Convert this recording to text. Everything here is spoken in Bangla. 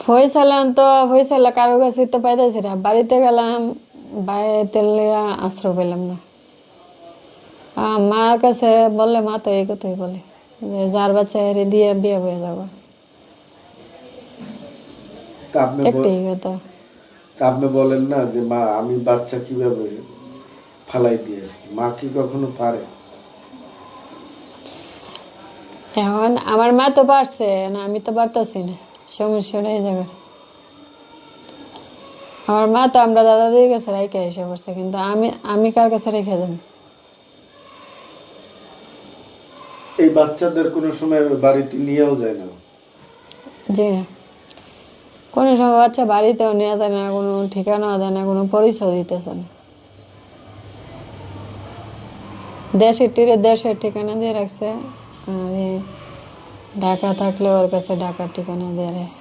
ফয়সালান তো ফয়সালা কারো কাছে তো পাইতেছি না, বাড়িতে গেলাম বাইরে লিয়া আশ্রয় পেলাম না। মার কাছে বললে মা তো এই কথাই বলে যে যার বাচ্চা হেরে দিয়ে বিয়ে হয়ে যাবো, তা আপনি একটাই কথা। তা আপনি বলেন না যে মা আমি বাচ্চা কিভাবে ফালাই দিয়েছি, মা কি কখনো পারে? এখন আমার মা তো পারছে না, আমি তো পারতাছি না, সমস্যাটা এই জায়গায়। আমার মা তো আমরা দাদাদের কাছে রেখে এসে পড়ছে, কিন্তু আমি আমি কার কাছে রেখে যাবো? এই বাচ্চাদের কোনো সময় বাড়িতে নিয়েও যায় না? জি না, কোনো সময় বাচ্চা বাড়িতেও নেওয়া যায় না, কোনো ঠিকানাও দেয় না, কোনো পরিচয় দিতেছে না। দেশের ঠিকানা দিয়ে রাখছে, আর ঢাকা থাকলে ওর কাছে ঢাকার ঠিকানা দিয়ে রাখে।